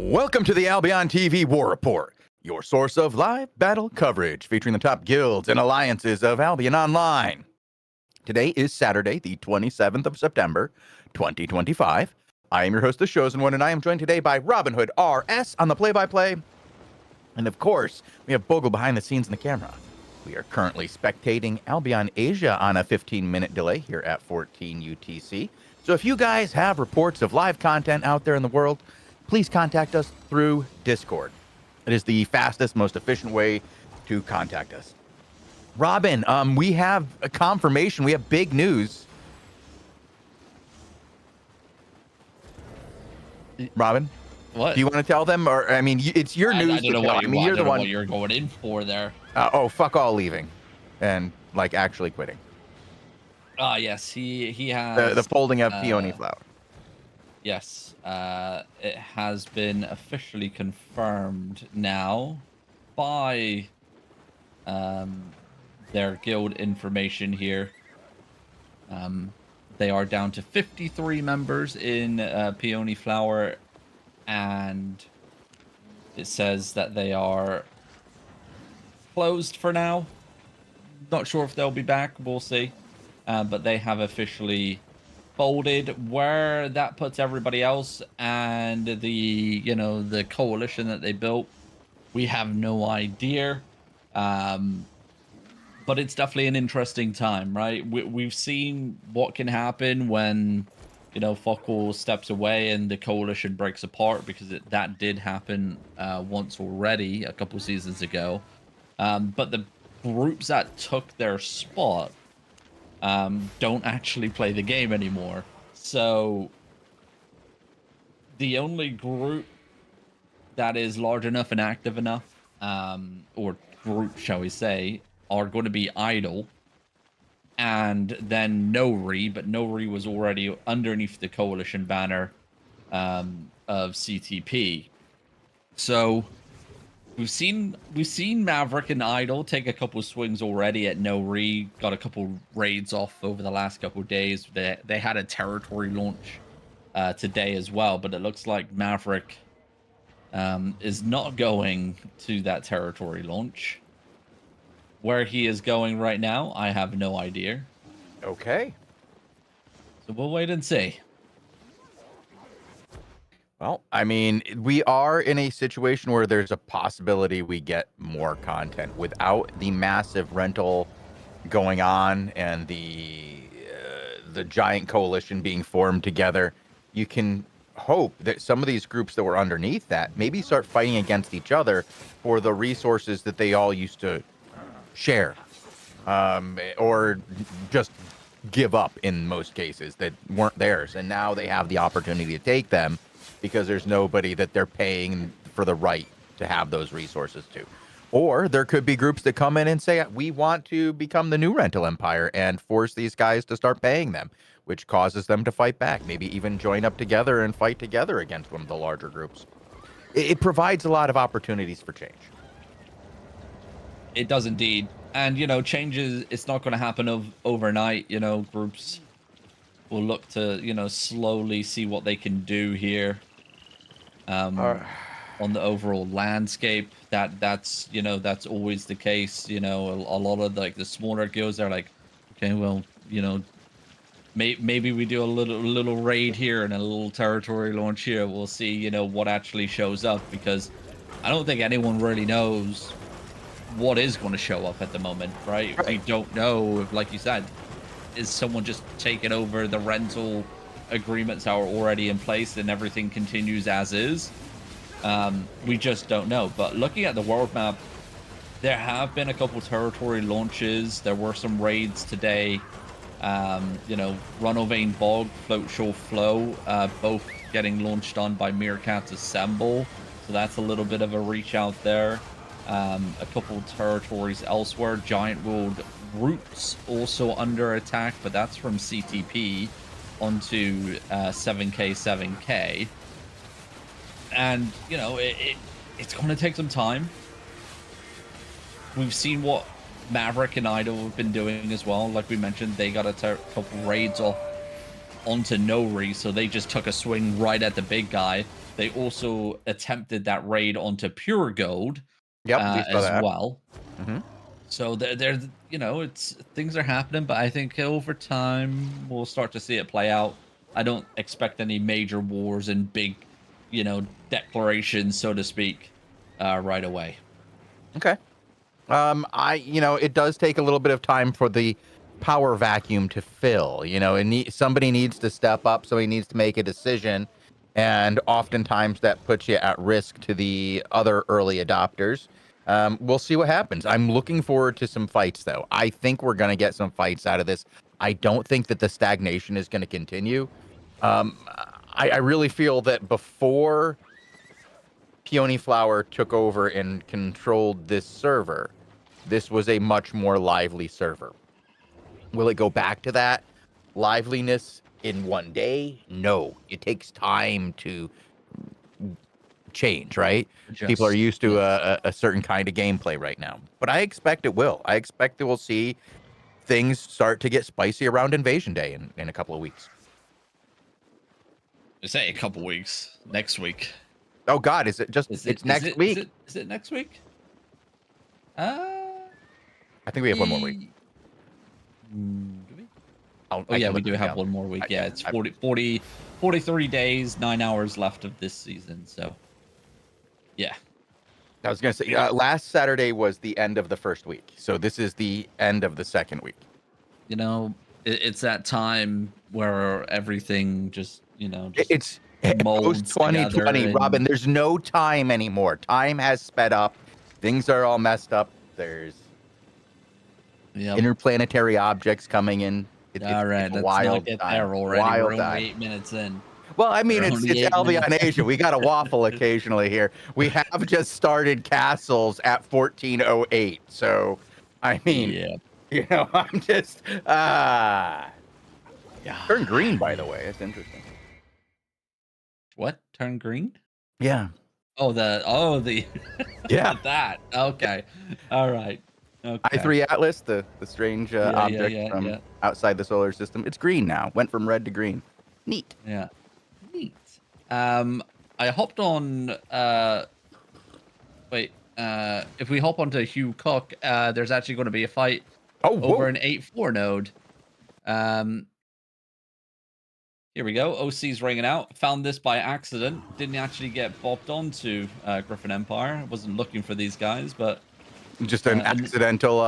Welcome to the AlbionTV War Report, your source of live battle coverage featuring the top guilds and alliances of Albion Online. Today is Saturday, the 27th of September, 2025. I am your host, The Chosen One, and I am joined today by Robin Hood RS on the play-by-play. And of course, we have Bogle behind the scenes in the camera. We are currently spectating Albion Asia on a 15-minute delay here at 14 UTC. So if you guys have reports of live content out there in the world, please contact us through Discord. It is the fastest, most efficient way to contact us. Robin, we have a confirmation. We have big news. Robin, what do you want to tell them? Or I mean, it's your news. I don't know what you want. you're the one. What you're going in for there. Oh, fuck all leaving, and like actually quitting. Yes, he has The folding of peony flower. Yes, it has been officially confirmed now by their guild information here. They are down to 53 members in Peony Flower, and it says that they are closed for now. Not sure if they'll be back. We'll see. But they have officially folded. Where that puts everybody else and the coalition that they built, we have no idea. But it's definitely an interesting time, right? We've seen what can happen when, Fockel steps away and the coalition breaks apart, because that did happen once already a couple seasons ago. But the groups that took their spot don't actually play the game anymore. So the only group that is large enough and active enough, or group, shall we say, are going to be idle. And then Nori, but Nori was already underneath the coalition banner of CTP. So we've seen Maverick and Idol take a couple swings already at Nori. Got a couple raids off over the last couple of days. They had a territory launch today as well, but it looks like Maverick is not going to that territory launch. Where he is going right now, I have no idea. Okay. So we'll wait and see. Well, I mean, we are in a situation where there's a possibility we get more content without the massive rental going on and the giant coalition being formed together. You can hope that some of these groups that were underneath that maybe start fighting against each other for the resources that they all used to share, or just give up in most cases that weren't theirs, and now they have the opportunity to take them because there's nobody that they're paying for the right to have those resources to. Or there could be groups that come in and say, we want to become the new rental empire, and force these guys to start paying them, which causes them to fight back, maybe even join up together and fight together against one of the larger groups. It provides a lot of opportunities for change. It does indeed. And, changes, it's not going to happen overnight. Groups will look to, slowly see what they can do here on the overall landscape. That's always the case. A lot of the smaller guilds are like, okay, well, maybe we do a little raid here and a little territory launch here. We'll see, what actually shows up, because I don't think anyone really knows what is going to show up at the moment, right? We don't know if, like you said, is someone just taking over the rental agreements that are already in place and everything continues as is. We just don't know. But looking at the world map, there have been a couple territory launches. There were some raids today. Runovane Bog, Float Shore Flow, both getting launched on by Meerkat's Assemble. So that's a little bit of a reach out there. A couple territories elsewhere. Giant World Roots also under attack, but that's from CTP onto 7K. And, it's going to take some time. We've seen what Maverick and Idol have been doing as well. Like we mentioned, they got a couple raids off onto Nori, so they just took a swing right at the big guy. They also attempted that raid onto Pure Gold. As well. Mm-hmm. So they're things are happening, but I think over time we'll start to see it play out. I don't expect any major wars and big, declarations, so to speak, right away. Okay. It does take a little bit of time for the power vacuum to fill. Somebody needs to step up. Somebody needs to make a decision. And oftentimes that puts you at risk to the other early adopters. We'll see what happens. I'm looking forward to some fights, though. I think we're going to get some fights out of this. I don't think that the stagnation is going to continue. I really feel that before Peony Flower took over and controlled this server, this was a much more lively server. Will it go back to that liveliness in one day? No, it takes time to change, right? People are used to a certain kind of gameplay right now, but I expect it will. I expect that we'll see things start to get spicy around Invasion Day in a couple of weeks. Say a couple weeks. Next week. Oh God, it's next week? Is it next week? I think we have one more week. Do we? We do have one more week. It's 43 days, 9 hours left of this season. So, yeah. I was going to say, last Saturday was the end of the first week. So this is the end of the second week. It's that time where everything just, it's post 2020, and... Robin. There's no time anymore. Time has sped up. Things are all messed up. There's interplanetary objects coming in. All right, let's not get there already. We're only 8 minutes in. Well, I mean, We're it's only 8 Albion minutes in. Asia. We got to waffle occasionally here. We have just started castles at 1408. So, I mean, Yeah. I'm just yeah. Turn green, by the way. It's interesting. What? Turn green? Yeah. The Yeah. that. Okay. All right. Okay. I3 Atlas, the strange object from Yeah. outside the solar system. It's green now. Went from red to green. Neat. Yeah. Neat. I hopped on wait, if we hop onto Hugh Cook, there's actually going to be a fight Oh, over whoa. an 8-4 node. Um Here we go. OC's ringing out. Found this by accident. Didn't actually get bopped onto Griffin Empire. Wasn't looking for these guys, but Just an and accidental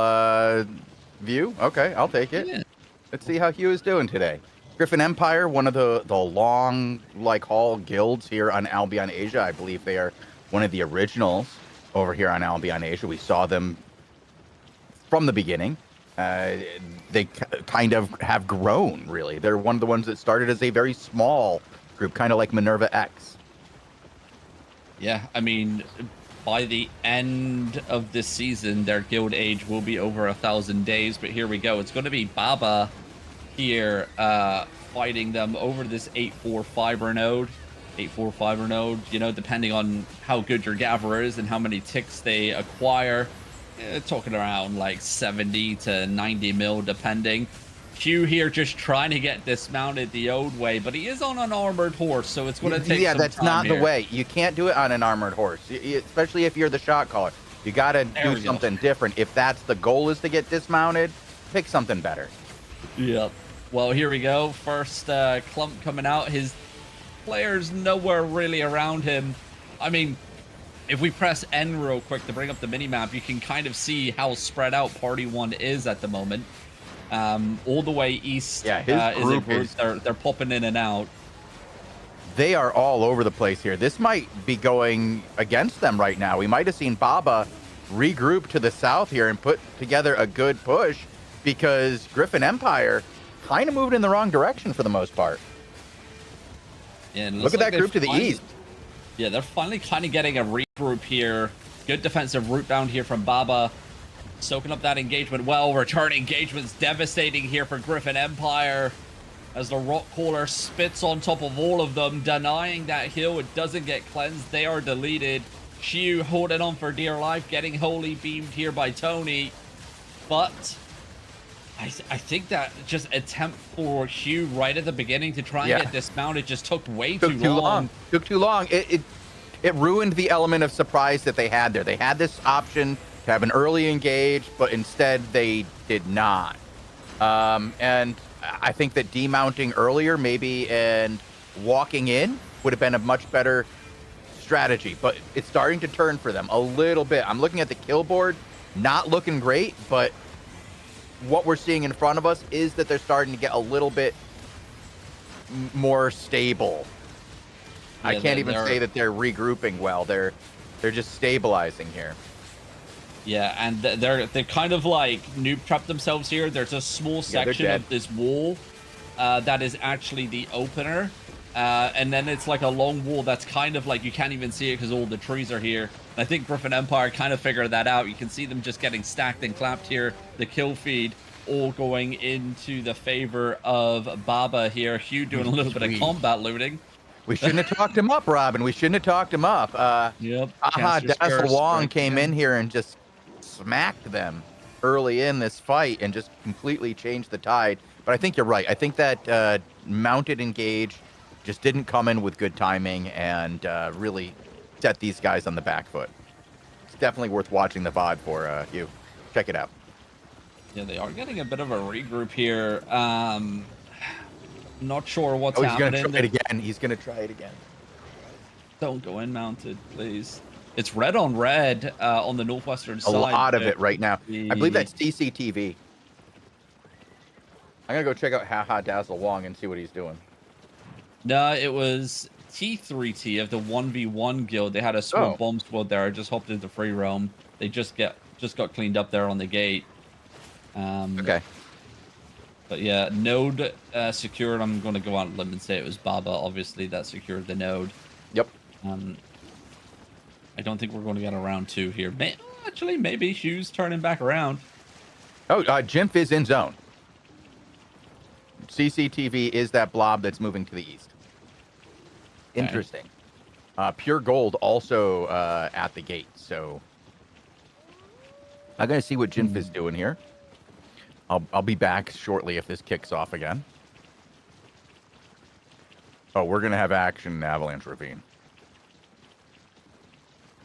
view. Okay, I'll take it. yeah, Let's see how Hugh is doing today. Griffin Empire, one of the long haul guilds here on Albion Asia. I believe they are one of the originals over here on Albion Asia. We saw them from the beginning. They kind of have grown, really. They're one of the ones that started as a very small group, kind of like Minerva X. yeah. I mean, by the end of this season, their guild age will be over 1,000 days. But here we go. It's going to be Baba here fighting them over this 8-4 fiber node. 8-4 fiber node, depending on how good your gatherer is and how many ticks they acquire. Talking around like 70 to 90 mil, depending. Q here just trying to get dismounted the old way, but he is on an armored horse, so it's going to take some that's time not here. the way. You can't do it on an armored horse, especially if you're the shot caller. You got to do something different. If that's the goal, is to get dismounted, pick something better. Yep. Well, here we go. First clump coming out. His players nowhere really around him. I mean, if we press N real quick to bring up the minimap, you can kind of see how spread out Party 1 is at the moment. All the way east Yeah, his group is... They're popping in and out. They are all over the place here. This might be going against them right now. We might have seen Baba regroup to the south here and put together a good push because Griffin Empire kind of moved in the wrong direction for the most part. Yeah, and look at that group to the east. Yeah, they're finally kind of getting a regroup here. Good defensive route down here from Baba. Soaking up that engagement well. Return engagement's devastating here for Griffin Empire. As the rock caller spits on top of all of them, denying that heal. It doesn't get cleansed. They are deleted. Xiu holding on for dear life, getting holy beamed here by Tony. But I think that just attempt for Xiu right at the beginning to try and get dismounted just took way too long. Took too long. It ruined the element of surprise that they had there. They had this option to have an early engage, but instead they did not. And I think that demounting earlier maybe and walking in would have been a much better strategy, but it's starting to turn for them a little bit. I'm looking at the kill board, not looking great, but what we're seeing in front of us is that they're starting to get a little bit more stable. Yeah, I can't even say that they're regrouping well. They're just stabilizing here. Yeah, and they're kind of like noob trapped themselves here. There's a small section of this wall that is actually the opener. And then it's like a long wall that's kind of like you can't even see it because all the trees are here. And I think Griffin Empire kind of figured that out. You can see them just getting stacked and clapped here. The kill feed all going into the favor of Baba here. Hugh doing a little bit of combat looting. We shouldn't have talked him up, Robin. We shouldn't have talked him up. Yep. Dazzle Wong came in here and just smacked them early in this fight and just completely changed the tide. But I think you're right. I think that mounted engage just didn't come in with good timing and really set these guys on the back foot. It's definitely worth watching the VOD for you. Check it out. Yeah, they are getting a bit of a regroup here. Not sure what's happening. He's going to try it again. He's going to try it again. Don't go in mounted, please. It's red on red on the northwestern side. A lot of it right now. I believe that's CCTV. I'm going to go check out Haha Dazzle Wong and see what he's doing. No, it was T3T of the 1v1 guild. They had a small bomb squad there. I just hopped into free roam. They just got cleaned up there on the gate. Okay. But yeah, node secured. I'm going to go out on a limb and say it was Baba, obviously, that secured the node. Yep. I don't think we're going to get a round 2 here. Actually, maybe Hugh's turning back around. Oh, Jimf is in zone. CCTV is that blob that's moving to the east. Okay. Interesting. Pure Gold also at the gate, so I'm gonna see what Jinf is doing here. I'll be back shortly if this kicks off again. Oh, we're gonna have action in Avalanche Ravine.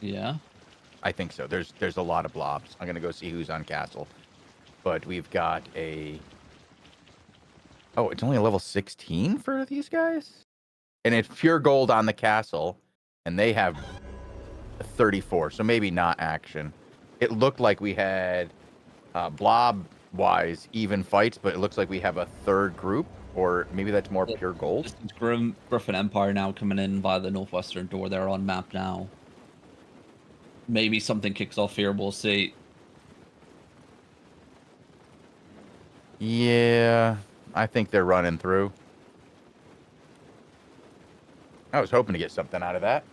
Yeah. I think so. There's a lot of blobs. I'm gonna go see who's on castle, but we've got a. Oh, it's only a level 16 for these guys, and it's Pure Gold on the castle, and they have 34, so maybe not action. It looked like we had blob-wise even fights, but it looks like we have a third group, or maybe that's more Pure Gold. Griffin Empire now coming in via the northwestern door. They're on map now. Maybe something kicks off here. We'll see. Yeah, I think they're running through. I was hoping to get something out of that.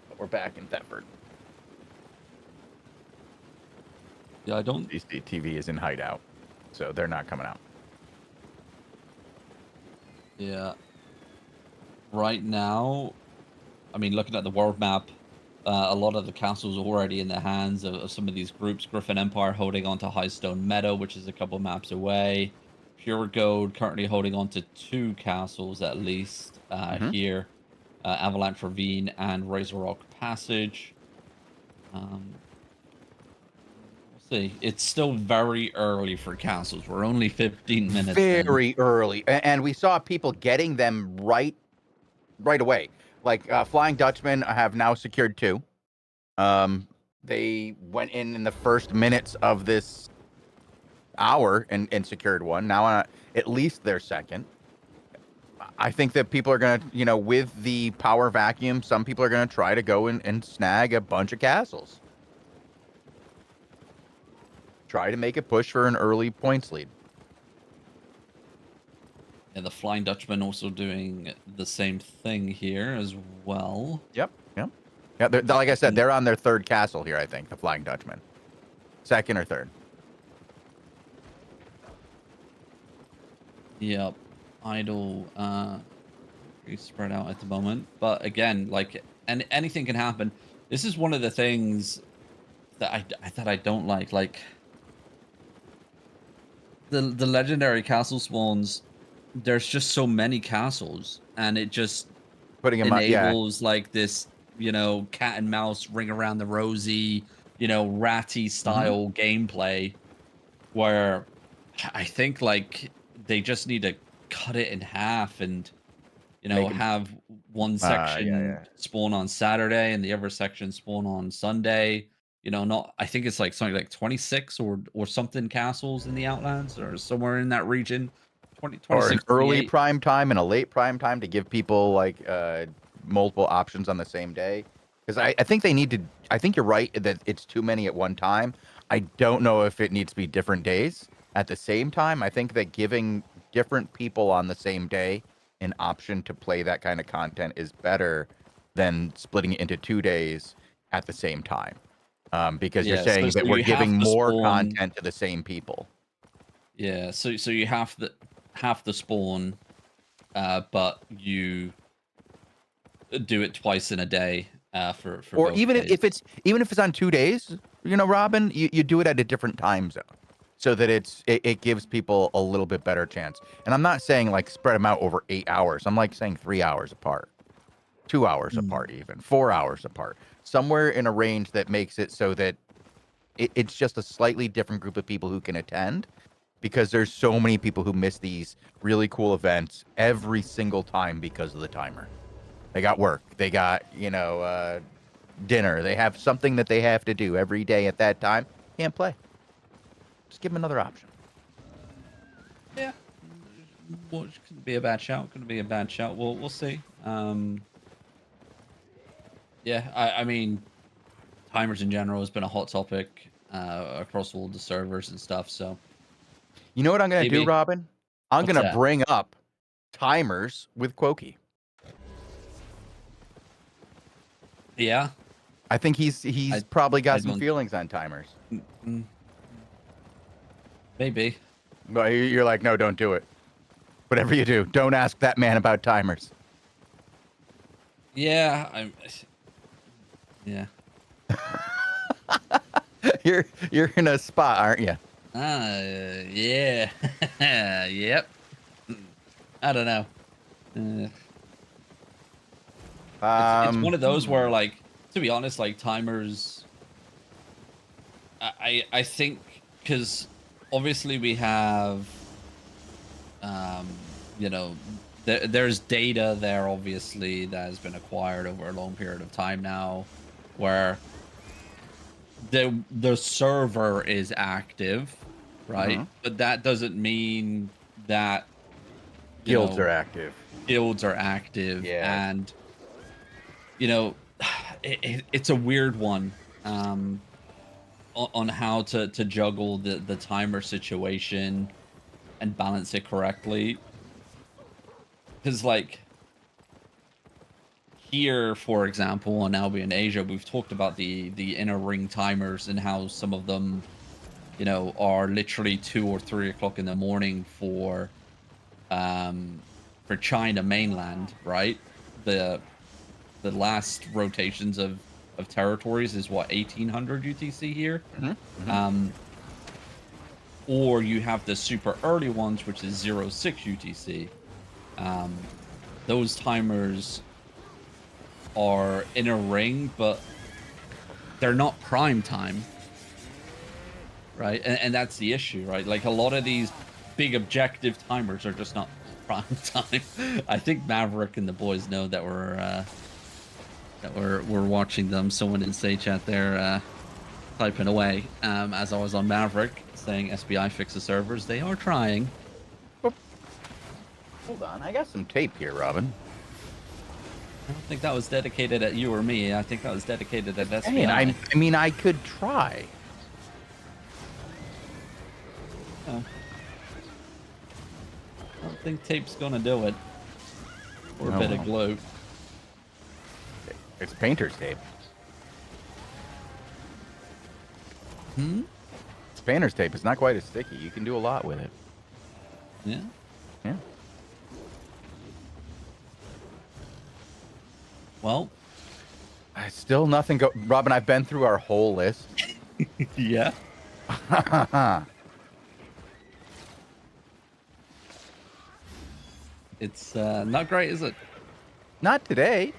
But we're back in Thetford. Yeah, I don't... CCTV is in hideout, so they're not coming out. Yeah. Right now, I mean, looking at the world map, a lot of the castles are already in the hands of some of these groups. Griffin Empire holding on to Highstone Meadow, which is a couple maps away. Pure Gold currently holding on to 2 castles at least here. Avalanche Ravine and Razor Rock Passage. We'll see. It's still very early for castles. We're only 15 minutes Very early. And we saw people getting them right away. Like Flying Dutchman have now secured 2. They went in the first minutes of this hour and secured 1. Now at least their second. I think that people are going to, with the power vacuum, some people are going to try to go and snag a bunch of castles. Try to make a push for an early points lead. Yeah, the Flying Dutchman also doing the same thing here as well. Yep. Yeah, like I said, they're on their 3rd castle here, I think, the Flying Dutchman. 2nd or 3rd. Yep. Idle pretty spread out at the moment. But again, like, and anything can happen. This is one of the things that I don't like. Like the legendary castle spawns, there's just so many castles, and it just enables like this, cat and mouse, ring around the rosy, ratty style gameplay, where I think like they just need to cut it in half and have one section spawn on Saturday and the other section spawn on Sunday. I think it's like something like 26 or something castles in the Outlands or somewhere in that region. 26, or an early prime time and a late prime time to give people like multiple options on the same day. Because I think they need to. I think you're right that it's too many at one time. I don't know if it needs to be different days at the same time. I think that giving different people on the same day an option to play that kind of content is better than splitting it into 2 days at the same time. Because you're saying that we're giving more content to the same people. Yeah, so you have the spawn, but you do it twice in a day for or both even days. if it's on 2 days, Robin, you do it at a different time zone, so that it gives people a little bit better chance. And I'm not saying like spread them out over 8 hours. I'm like saying 3 hours apart, 2 hours apart, even 4 hours apart, somewhere in a range that makes it so that it's just a slightly different group of people who can attend, because there's so many people who miss these really cool events every single time because of the timer. They got work, they got dinner, they have something that they have to do every day at that time. Can't play. Just give them another option. Yeah, well, it could be a bad shout. Could be a bad shout. We'll see. Yeah, I mean, timers in general has been a hot topic across all the servers and stuff. So You know what I'm gonna do, Maybe. Robin? I'm What's gonna that? bring up timers with Quokey. Yeah. I think he's probably I got some don't. feelings on timers. Mm, maybe. But you're like, no, don't do it. Whatever you do, don't ask that man about timers. Yeah. Yeah. You're in a spot, aren't you? Yeah. Yep. I don't know. It's one of those where, like, to be honest, like timers. I think because obviously we have, you know, there's data there obviously that has been acquired over a long period of time now, where the server is active, right? Mhm. But that doesn't mean that Guilds are active. guilds are active, Yeah. and it's a weird one on how to juggle the timer situation and balance it correctly. Because, like, here, for example, on Albion Asia, we've talked about the inner ring timers and how some of them, are literally 2 or 3 o'clock in the morning for China mainland, right? The last rotations of territories is what, 1800 UTC here. Or you have the super early ones, which is 06 UTC. Those timers are in a ring, but they're not prime time, right? And that's the issue, right? Like, a lot of these big objective timers are just not prime time. I think Maverick and the boys know that we're watching them. Someone in Say Chat there typing away as I was on Maverick saying SBI fix the servers. They are trying. Hold on, I got some tape here, Robin. I don't think that was dedicated at you or me. I think that was dedicated at SBI. Hey, I mean, I could try. Oh. I don't think tape's gonna do it. Or a bit of glue. It's painter's tape. It's painter's tape. It's not quite as sticky. You can do a lot with it. Yeah. Yeah. Well, I still nothing go. Robin, I've been through our whole list. yeah. It's not great, is it? Not today.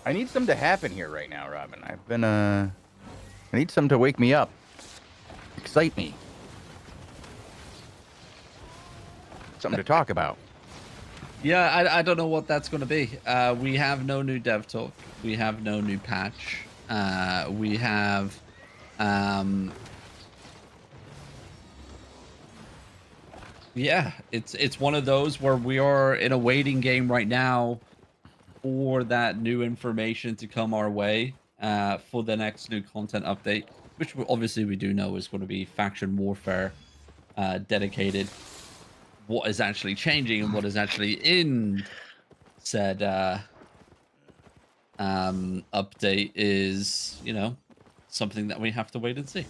I need something to happen here right now, Robin. I've been I need something to wake me up. Excite me. Something to talk about. Yeah, I don't know what that's going to be. We have no new dev talk. We have no new patch. We have yeah, it's one of those where we are in a waiting game right now for that new information to come our way for the next new content update, which obviously we do know is going to be faction warfare dedicated. What is actually changing and what is actually in said update is, something that we have to wait and see.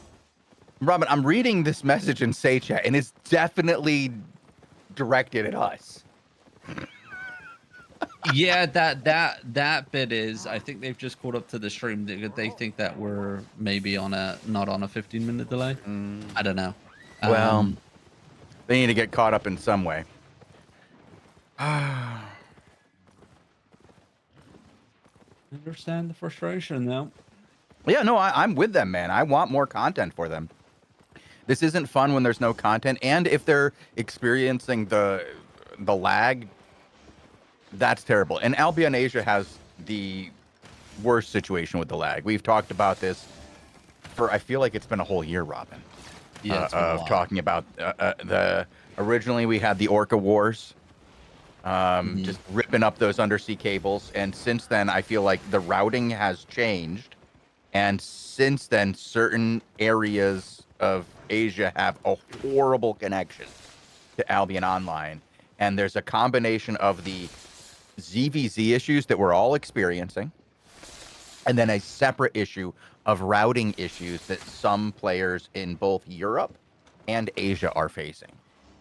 Robin, I'm reading this message in Say Chat, and it's definitely directed at us. Yeah, that bit is. I think they've just caught up to the stream. They think that we're maybe not on a 15-minute delay. I don't know. Well, they need to get caught up in some way. Understand the frustration, though. Yeah, no, I'm with them, man. I want more content for them. This isn't fun when there's no content, and if they're experiencing the lag, that's terrible. And Albion Asia has the worst situation with the lag. We've talked about this for, I feel like it's been a whole year, Robin. Yeah, of talking about originally we had the Orca Wars, just ripping up those undersea cables, and since then I feel like the routing has changed, And since then, certain areas of Asia have a horrible connection to Albion Online. And there's a combination of the ZVZ issues that we're all experiencing, and then a separate issue of routing issues that some players in both Europe and Asia are facing.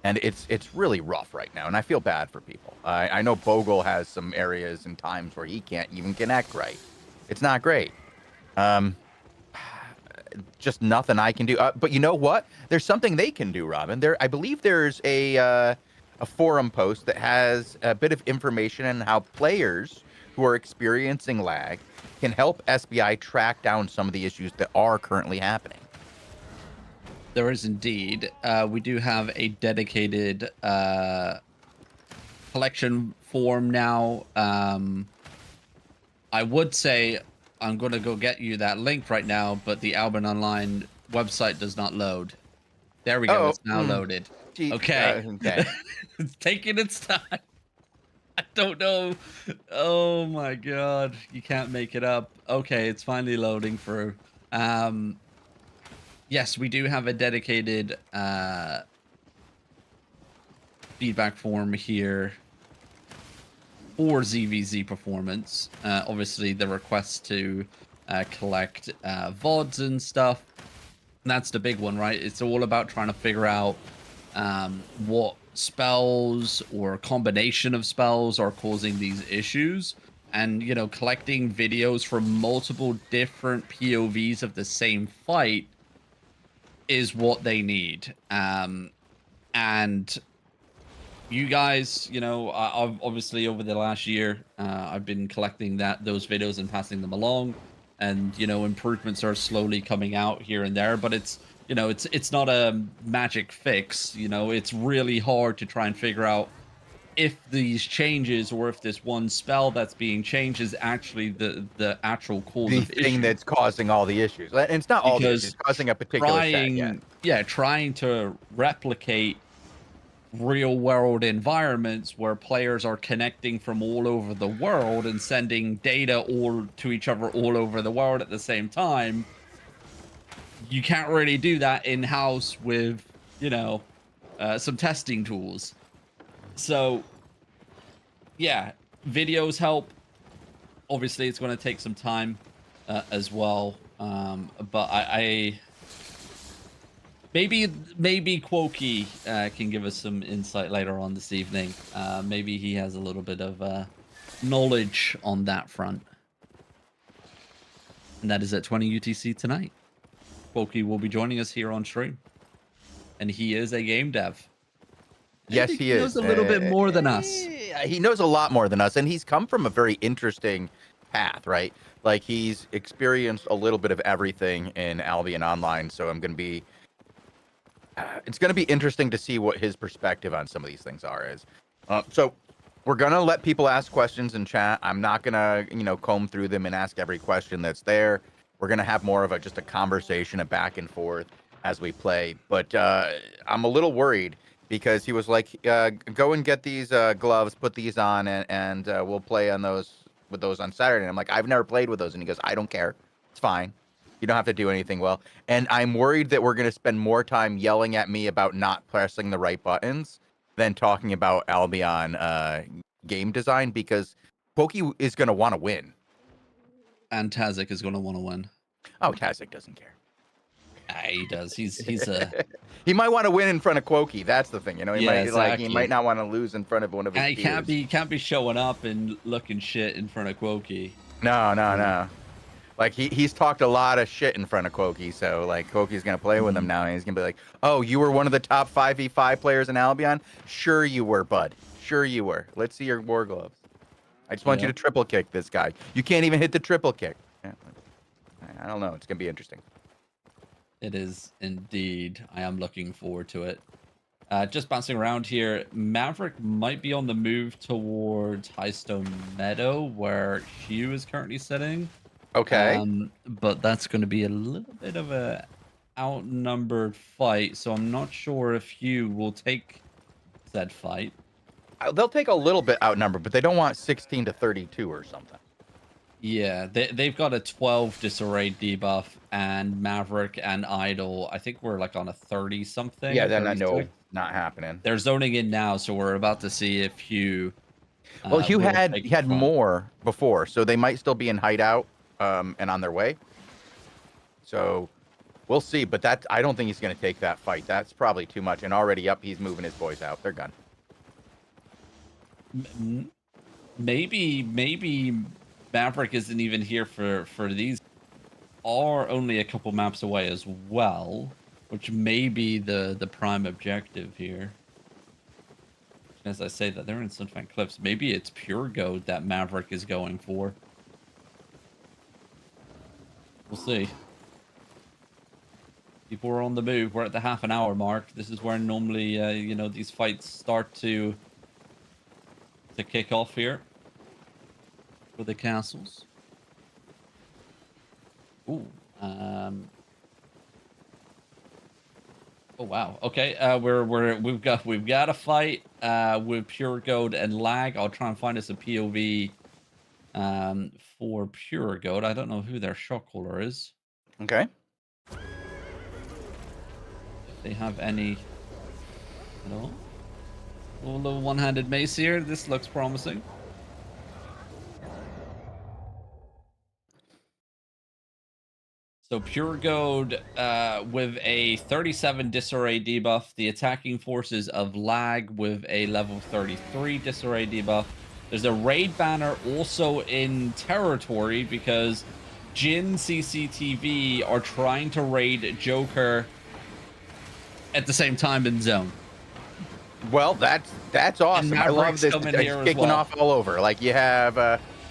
And it's really rough right now, and I feel bad for people. I know Bogle has some areas and times where he can't even connect right. It's not great. Um, just nothing I can do. But you know what? There's something they can do, Robin. I believe there's a forum post that has a bit of information on how players who are experiencing lag can help SBI track down some of the issues that are currently happening. There is indeed. We do have a dedicated collection form now. I would say I'm going to go get you that link right now, but the Albion Online website does not load. There we go. It's now loaded. Okay. Okay. It's taking its time. I don't know. Oh my god. You can't make it up. Okay, it's finally loading through. Yes, we do have a dedicated feedback form here for ZVZ performance. Obviously, the request to collect VODs and stuff. And that's the big one, right? It's all about trying to figure out what spells or combination of spells are causing these issues. And, you know, collecting videos from multiple different POVs of the same fight is what they need. And you guys, you know, I've obviously over the last year, I've been collecting those videos and passing them along, and you know, improvements are slowly coming out here and there. But it's, you know, it's not a magic fix. You know, it's really hard to try and figure out if these changes or if this one spell that's being changed is actually the actual cause of The thing issue. that's causing all the issues. And it's not all the issues, it's causing a particular set, trying to replicate real world environments where players are connecting from all over the world and sending data all to each other all over the world at the same time. You can't really do that in-house with, you know, some testing tools. So yeah, videos help. Obviously it's going to take some time as well, but I maybe Quokey can give us some insight later on this evening. Maybe he has a little bit of knowledge on that front. And that is at 20 UTC tonight. Quokey will be joining us here on stream. And he is a game dev. Yes, he is. He knows a little bit more than us. He knows a lot more than us, and he's come from a very interesting path, right? Like, he's experienced a little bit of everything in Albion Online, so I'm going to be... it's going to be interesting to see what his perspective on some of these things are. So we're going to let people ask questions in chat. I'm not going to, you know, comb through them and ask every question that's there. We're going to have more of just a conversation, a back and forth as we play. But I'm a little worried because he was like, go and get these gloves, put these on, and we'll play on with those on Saturday. And I'm like, I've never played with those. And he goes, I don't care. It's fine. You don't have to do anything well. And I'm worried that we're going to spend more time yelling at me about not pressing the right buttons than talking about Albion game design, because Pokey is going to want to win. And Tazik is going to want to win. Oh, Tazik doesn't care. He does. He's a... He might want to win in front of Quokey. That's the thing, you know. He might exactly. he might not want to lose in front of one of his peers. He can't be showing up and looking shit in front of Quokey. No. Like, he's talked a lot of shit in front of Quokey, so like Quokey's gonna play with him now, and he's gonna be like, "Oh, you were one of the top 5v5 players in Albion? Sure you were, bud. Sure you were. Let's see your war gloves. I just want you to triple kick this guy. You can't even hit the triple kick." Yeah. I don't know. It's gonna be interesting. It is indeed. I am looking forward to it. Just bouncing around here, Maverick might be on the move towards Highstone Meadow, where Hugh is currently sitting. Okay. But that's going to be a little bit of a outnumbered fight, so I'm not sure if Hugh will take said fight. They'll take a little bit outnumbered, but they don't want 16 to 32 or something. Yeah, they've got a 12 disarray debuff, and Maverick and Idol, I think we're like on a 30 Yeah, something, then I know 36. not happening. They're zoning in now, so we're about to see if Hugh Well, Hugh will had take he the had front. more before, so they might still be in hideout and on their way. So we'll see, but that I don't think he's going to take that fight. That's probably too much. And already up, he's moving his boys out. They're gone. Maybe Maverick isn't even here for these. Are only a couple maps away as well, which may be the prime objective here. As I say that, they're in Sunfang Cliffs. Maybe it's pure gold that Maverick is going for. We'll see. People are on the move. We're at the half an hour mark. This is where normally, you know, these fights start to kick off here for the castles. Ooh. Oh wow. Okay. We've got a fight with pure gold and lag. I'll try and find us a POV for pure gold. I don't know who their shot caller is. Okay. If they have any at all. A little one-handed mace here. This looks promising. So pure gold with a 37 disarray debuff. The attacking forces of lag with a level 33 disarray debuff. There's a raid banner also in territory because Jin CCTV are trying to raid Joker at the same time in zone. Well, that's awesome. I love this. It's kicking off all over. Like you have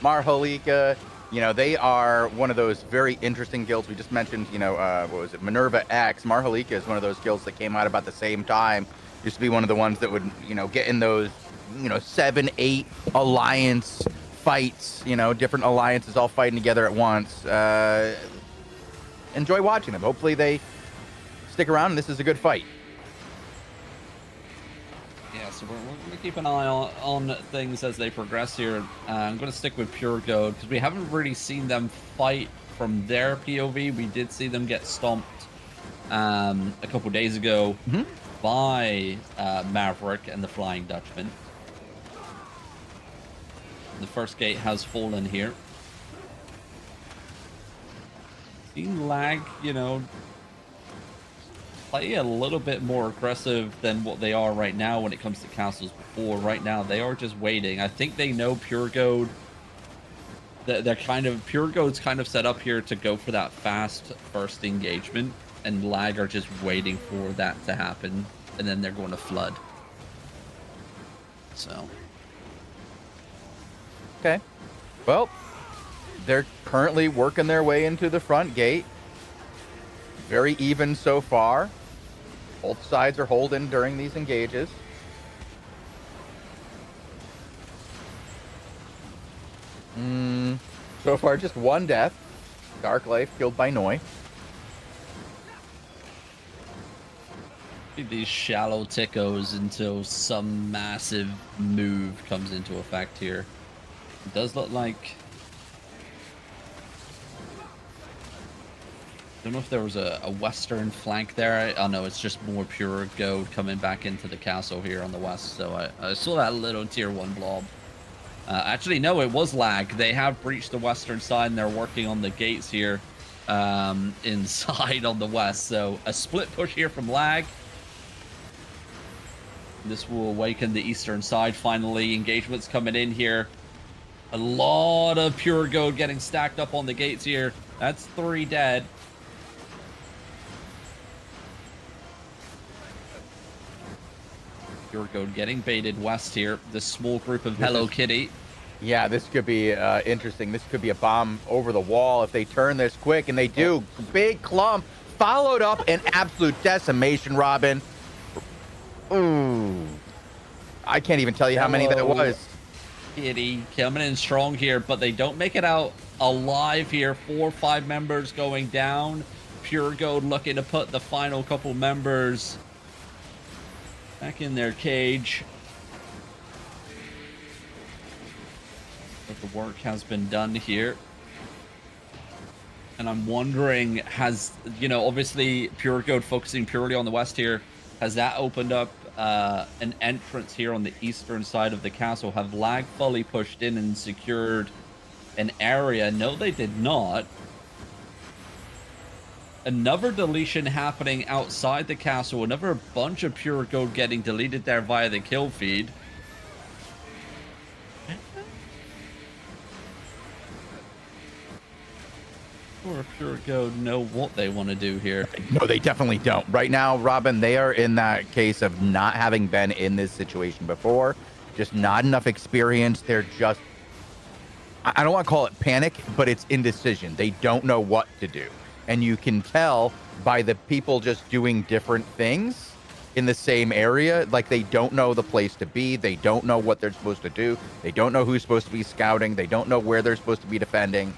Marholika. You know, they are one of those very interesting guilds. We just mentioned, you know, what was it? Minerva X. Marholika is one of those guilds that came out about the same time. Used to be one of the ones that would, you know, get in those, you know, 7, 8 alliance fights, you know, different alliances all fighting together at once. Enjoy watching them. Hopefully they stick around and this is a good fight. Yeah, so we're going to keep an eye on things as they progress here. I'm going to stick with Pure Gold because we haven't really seen them fight from their POV. We did see them get stomped a couple days ago by Maverick and the Flying Dutchman. The first gate has fallen here. Seen lag, you know, play a little bit more aggressive than what they are right now when it comes to castles before. Right now, they are just waiting. I think they know Pure Gold. They're kind of, Pure Gold's kind of set up here to go for that fast first engagement, and lag are just waiting for that to happen, and then they're going to flood. So. Okay. Well, they're currently working their way into the front gate. Very even so far. Both sides are holding during these engages. So far, just one death. Dark Life killed by Noi. These shallow tickos until some massive move comes into effect here. It does look like... I don't know if there was a western flank there. Oh no, it's just more pure gold coming back into the castle here on the west. So I saw that little tier 1 blob. Actually, no, it was lag. They have breached the western side and they're working on the gates here inside on the west. So a split push here from lag. This will awaken the eastern side finally. Engagements coming in here. A lot of pure gold getting stacked up on the gates here. That's 3 dead. Pure gold getting baited west here. This small group of Hello Kitty. Yeah, this could be interesting. This could be a bomb over the wall if they turn this quick, and they do. Big clump, followed up in absolute decimation, Robin. Ooh. I can't even tell you how many that was. Kitty coming in strong here, but they don't make it out alive here. 4 or 5 members going down. Pure gold looking to put the final couple members back in their cage. But the work has been done here. And I'm wondering, has, obviously Pure Gold focusing purely on the west here, has that opened up an entrance here on the eastern side of the castle? Have Lag fully pushed in and secured an area? No, they did not. Another deletion happening outside the castle. Another bunch of Pure Gold getting deleted there via the kill feed. Or Pure Gold know what they want to do here. No, they definitely don't. Right now, Robin, they are in that case of not having been in this situation before. Just not enough experience. They're just, I don't want to call it panic, but it's indecision. They don't know what to do. And you can tell by the people just doing different things in the same area. Like, they don't know the place to be. They don't know what they're supposed to do. They don't know who's supposed to be scouting. They don't know where they're supposed to be defending.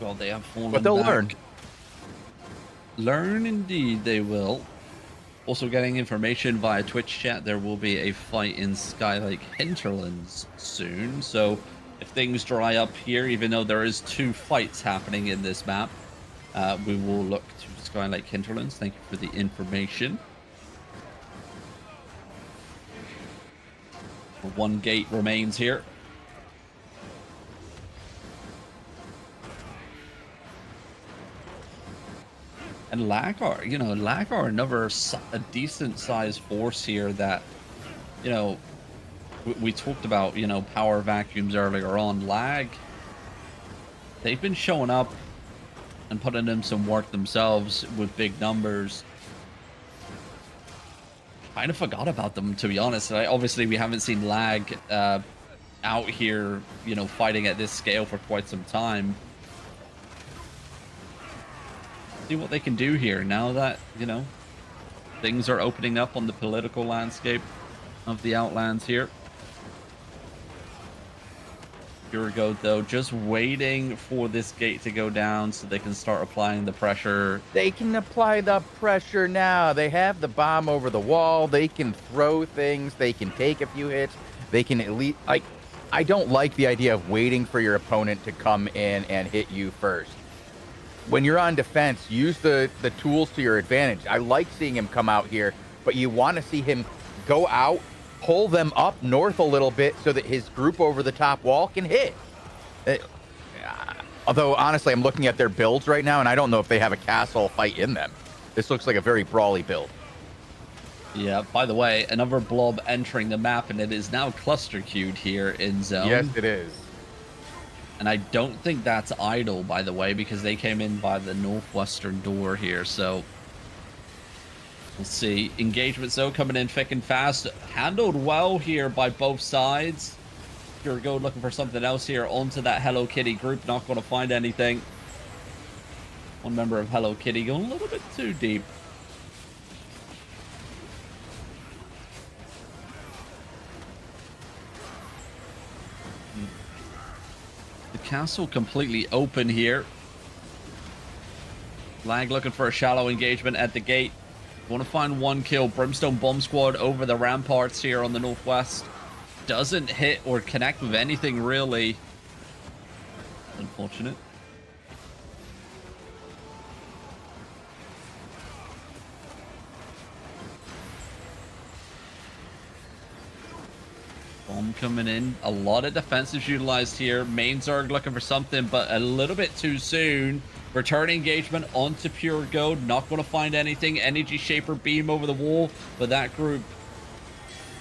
Well, they have fallen But they'll back. learn. Learn indeed, they will. Also getting information via Twitch chat, there will be a fight in Skylake Hinterlands soon. So if things dry up here, even though there is 2 fights happening in this map, we will look to Skylake Hinterlands. Thank you for the information. 1 gate remains here. And Lag are another a decent sized force here that, we talked about, power vacuums earlier on. Lag, they've been showing up and putting in some work themselves with big numbers. Kind of forgot about them, to be honest. Obviously, we haven't seen Lag out here, fighting at this scale for quite some time. See what they can do here now that, things are opening up on the political landscape of the Outlands here. Pure Gold, though, just waiting for this gate to go down so they can start applying the pressure. They can apply the pressure now. They have the bomb over the wall. They can throw things. They can take a few hits. They can at least, like, I don't like the idea of waiting for your opponent to come in and hit you first. When you're on defense, use the tools to your advantage. I like seeing him come out here, but you want to see him go out, pull them up north a little bit so that his group over the top wall can hit. Although, honestly, I'm looking at their builds right now, and I don't know if they have a castle fight in them. This looks like a very brawly build. Yeah, by the way, another blob entering the map, and it is now cluster queued here in zone. Yes, it is. And I don't think that's idle, by the way, because they came in by the northwestern door here. So we'll see. Engagements, though, coming in thick and fast. Handled well here by both sides. Pure Gold looking for something else here onto that Hello Kitty group. Not going to find anything. One member of Hello Kitty going a little bit too deep. Castle completely open here. Lag looking for a shallow engagement at the gate. Want to find 1 kill. Brimstone Bomb Squad over the ramparts here on the northwest. Doesn't hit or connect with anything really. Unfortunate. Bomb coming in. A lot of defensives utilized here. Main Zerg looking for something, but a little bit too soon. Return engagement onto Pure Gold. Not going to find anything. Energy Shaper beam over the wall. But that group,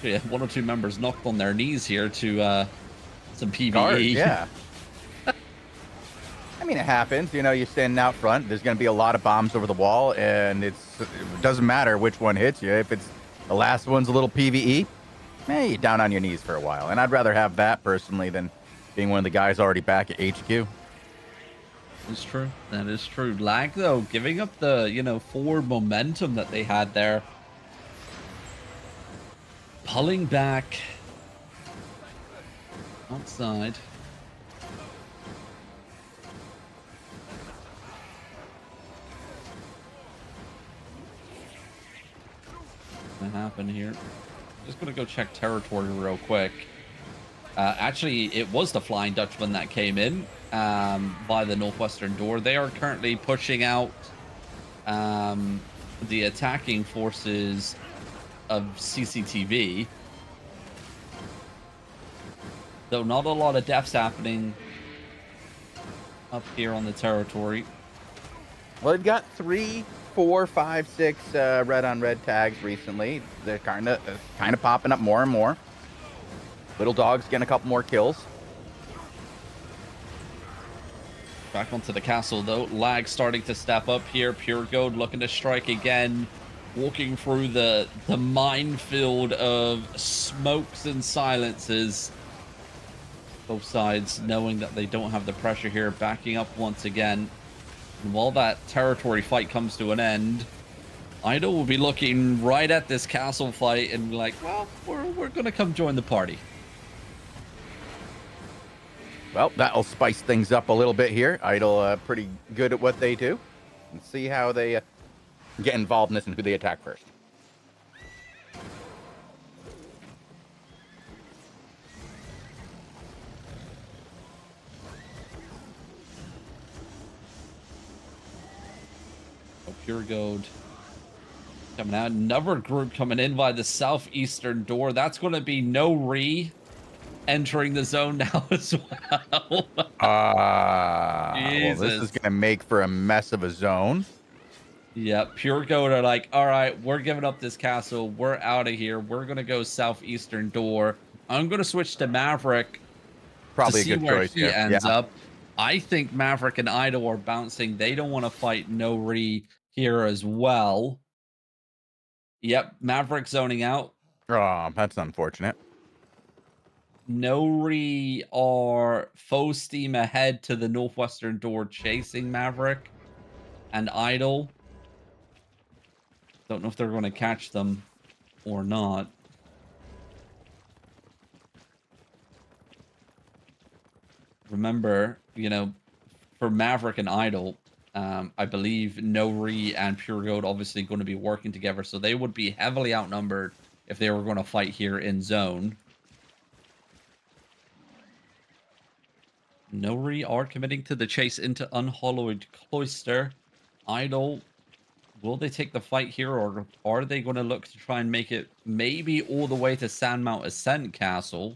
yeah, 1 or 2 members knocked on their knees here to some PvE. Guard, yeah. I mean, it happens. You're standing out front. There's going to be a lot of bombs over the wall, and it doesn't matter which one hits you. If it's the last one's a little PvE, you're down on your knees for a while. And I'd rather have that personally than being one of the guys already back at HQ. That's true. That is true. Lag, though, giving up the, forward momentum that they had there. Pulling back outside. What's going to happen here? Just going to go check territory real quick. Actually, it was the Flying Dutchman that came in by the northwestern door. They are currently pushing out the attacking forces of CCTV. Though not a lot of deaths happening up here on the territory. Well, they've got 3, 4, 5, 6 red on red tags recently. They're kind of popping up more and more. Little Dog's getting a couple more kills. Back onto the castle though. Lag starting to step up here. Pure Gold looking to strike again. Walking through the minefield of smokes and silences. Both sides knowing that they don't have the pressure here. Backing up once again. And while that territory fight comes to an end, Idol will be looking right at this castle fight and be like, well, we're going to come join the party. Well, that'll spice things up a little bit here. Idol pretty good at what they do. And see how they get involved in this and who they attack first. Oh, Pure Gold coming out. Another group coming in by the southeastern door. That's going to be No Re entering the zone now as well. Well, this is going to make for a mess of a zone. Yeah, Pure Gold are like, all right, we're giving up this castle. We're out of here. We're going to go southeastern door. I'm going to switch to Maverick. Probably to see a good where choice he here. ends up. I think Maverick and Idol are bouncing. They don't want to fight No Re here as well. Yep, Maverick zoning out. Oh, that's unfortunate. No Re are full steam ahead to the northwestern door chasing Maverick and Idol. Don't know if they're going to catch them or not. Remember, you know, for Maverick and Idol, I believe No Re and Pure Gold obviously going to be working together, so they would be heavily outnumbered if they were going to fight here in zone. No Re are committing to the chase into Unhallowed Cloister. Idol, will they take the fight here, or are they going to look to try and make it maybe all the way to Sandmount Ascent Castle?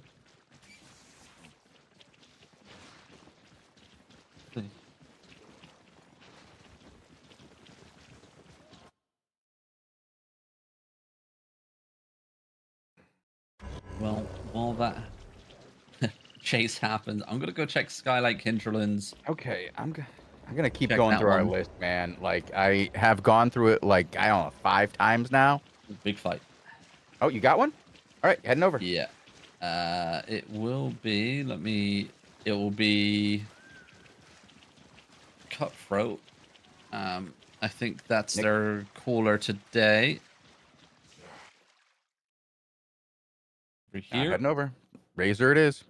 Well, while that chase happens, I'm gonna go check Skylight Hinterlands. Okay, I'm gonna keep Check going that through our one. list, man. Like, I have gone through it, like, I don't know, 5 times now. Big fight. Oh, you got one? All right, heading over. Yeah. It will be. It will be Cutthroat. I think that's their caller today. Over here. Heading over. Razor it is.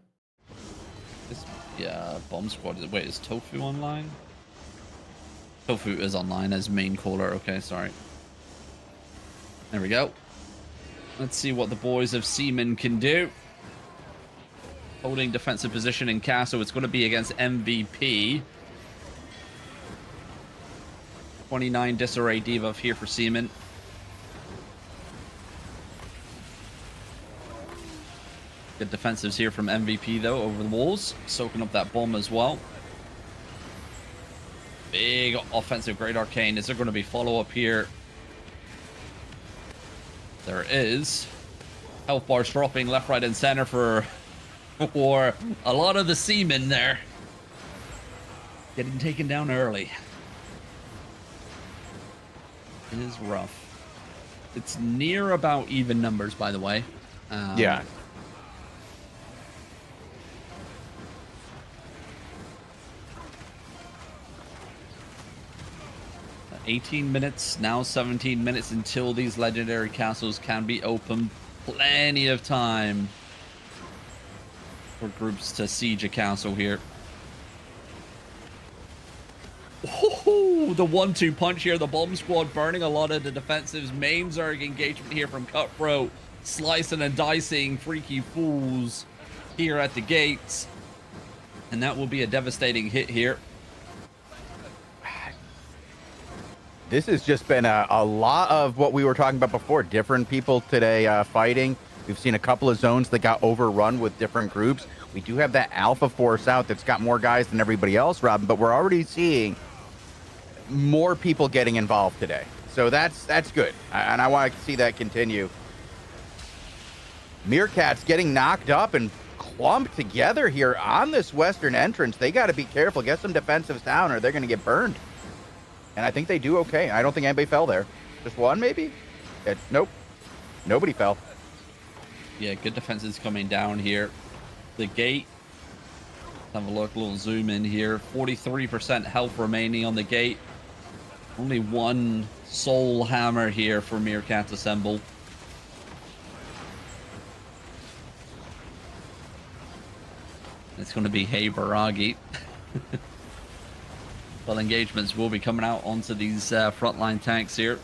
Yeah, Bomb Squad. Wait, is Tofu online? Tofu is online as main caller. Okay, sorry. There we go. Let's see what the boys of Seaman can do. Holding defensive position in castle. It's going to be against MVP. 29 Disarray debuff here for Seaman. Good defensives here from MVP, though, over the walls. Soaking up that bomb as well. Big offensive Great Arcane. Is there going to be follow-up here? There is. Health bars dropping left, right, and center for a lot of the Seamen there. Getting taken down early. It is rough. It's near about even numbers, by the way. Yeah. 18 minutes, now 17 minutes until these legendary castles can be opened. Plenty of time for groups to siege a castle here. Oh, the 1-2 punch here. The bomb squad burning a lot of the defensives. Main Zerg engagement here from Cutthroat. Slicing and dicing freaky fools here at the gates. And that will be a devastating hit here. This has just been a lot of what we were talking about before. Different people today fighting. We've seen a couple of zones that got overrun with different groups. We do have that Alpha Force out that's got more guys than everybody else, Robin, but we're already seeing more people getting involved today. So that's good, and I want to see that continue. Meerkats getting knocked up and clumped together here on this western entrance. They got to be careful. Get some defensives down or they're going to get burned. And I think they do okay. I don't think anybody fell there. Just one, maybe? Nope. Nobody fell. Yeah, good defenses coming down here. The gate. Let's have a look, a little zoom in here. 43% health remaining on the gate. Only one soul hammer here for Meerkats Assemble. It's going to be Hey Baragi. Well, engagements will be coming out onto these frontline tanks here.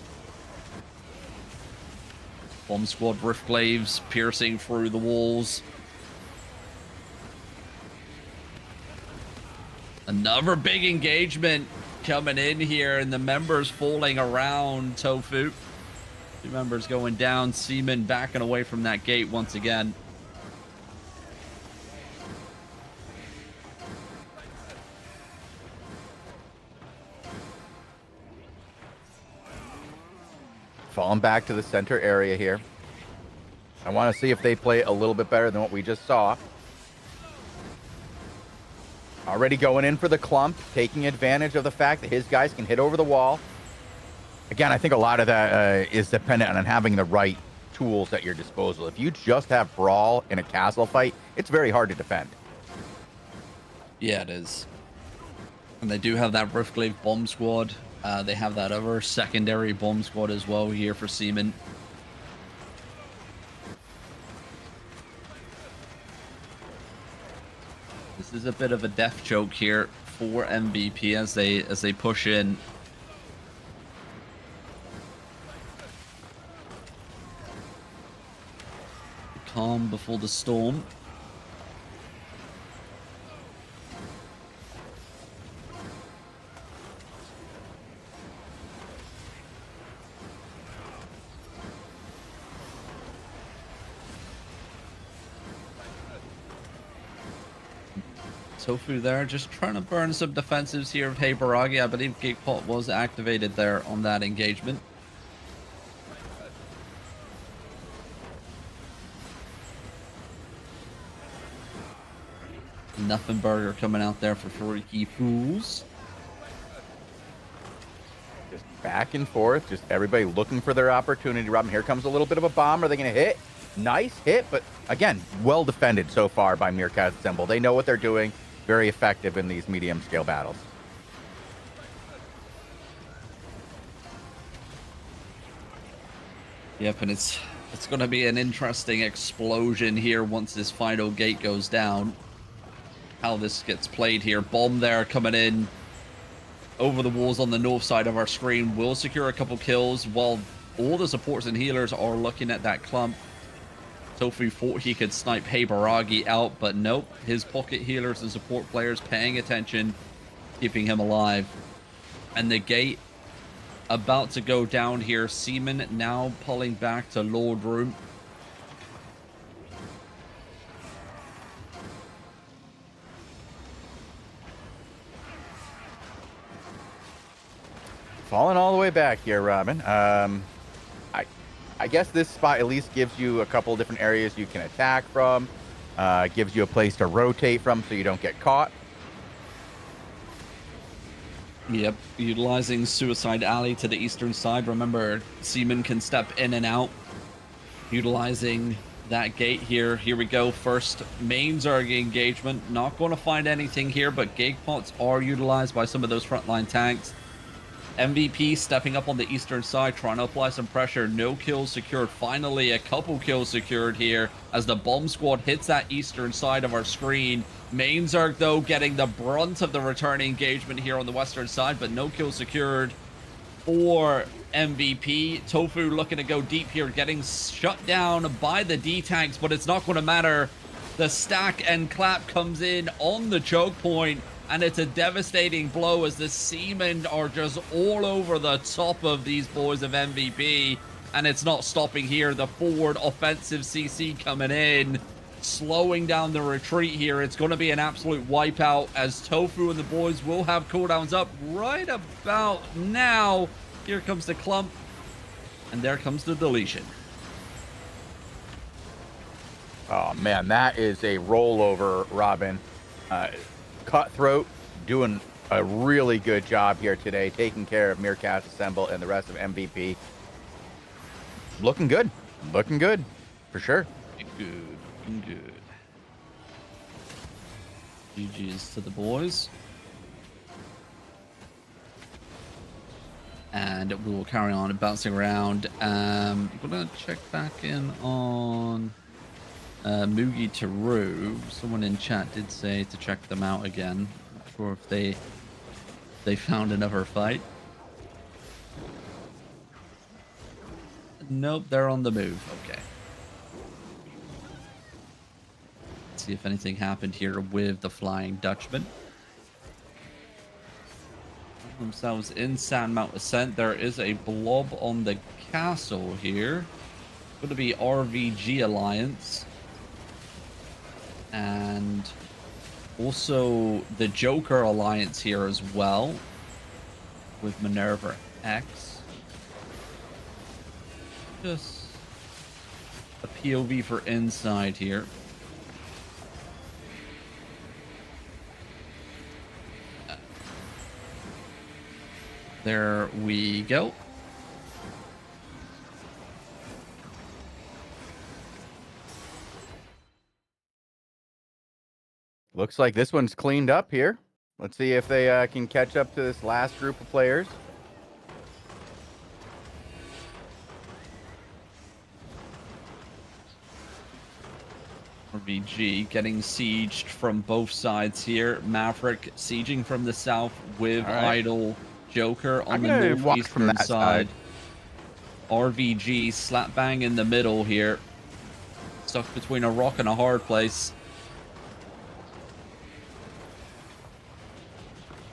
Bomb squad Riftglaives piercing through the walls. Another big engagement coming in here, and the members falling around Tofu. 2 members going down. Seaman backing away from that gate once again. Falling back to the center area here. I want to see if they play a little bit better than what we just saw. Already going in for the clump, taking advantage of the fact that his guys can hit over the wall. Again, I think a lot of that is dependent on having the right tools at your disposal. If you just have brawl in a castle fight, it's very hard to defend. Yeah, it is. And they do have that Riftglaive bomb squad. They have that other secondary bomb squad as well here for Seaman. This is a bit of a death choke here for MVP as they push in. Calm before the storm. Tofu there, just trying to burn some defensives here of Hey Baragi. I believe Gigpot was activated there on that engagement. Nothing Burger coming out there for Freaky Fools. Just back and forth, just everybody looking for their opportunity. Robin, here comes a little bit of a bomb. Are they going to hit? Nice hit, but again, well defended so far by Meerkat Assemble. They know what they're doing. Very effective in these medium-scale battles. Yep, and it's going to be an interesting explosion here once this final gate goes down. How this gets played here. Bomb there coming in over the walls on the north side of our screen. Will secure a couple kills while all the supports and healers are looking at that clump. Tofu thought he could snipe Hey Baragi out, but nope. His pocket healers and support players paying attention, keeping him alive. And the gate about to go down here. Seaman now pulling back to Lord Room. Falling all the way back here, Robin. I guess this spot at least gives you a couple of different areas you can attack from. Gives you a place to rotate from so you don't get caught. Yep, utilizing Suicide Alley to the eastern side. Remember, Seaman can step in and out. Utilizing that gate here. Here we go. First main Zerg engagement. Not going to find anything here, but gate pots are utilized by some of those frontline tanks. MVP stepping up on the eastern side, trying to apply some pressure. No kills secured. Finally, a couple kills secured here as the bomb squad hits that eastern side of our screen. Main Zerg, though, getting the brunt of the returning engagement here on the western side, but no kills secured for MVP. Tofu looking to go deep here, getting shut down by the D-tanks, but it's not going to matter The stack and clap comes in on the choke point, and it's a devastating blow as the Seamen are just all over the top of these boys of MVP. And it's not stopping here. The forward offensive CC coming in, slowing down the retreat here. It's going to be an absolute wipeout as Tofu and the boys will have cooldowns up right about now. Here comes the clump, and there comes the deletion. Oh, man, that is a rollover, Robin. Cutthroat doing a really good job here today, taking care of Meerkat, Assemble, and the rest of MVP. Looking good. Looking good, for sure. Good. GG's to the boys. And we will carry on bouncing around. I'm going to check back in on Mugi Taru. Someone in chat did say to check them out again. Not sure if they found another fight. Nope, they're on the move. Okay. Let's see if anything happened here with the Flying Dutchman. Themselves in Sandmount Ascent. There is a blob on the castle here. Going to be RVG Alliance. And also the Joker Alliance here as well. With Minerva X. Just a POV for inside here. There we go. Looks like this one's cleaned up here. Let's see if they can catch up to this last group of players. RVG getting sieged from both sides here. Maverick sieging from the south with Idol, Joker on the northeastern side. RVG slap bang in the middle here. Stuck between a rock and a hard place.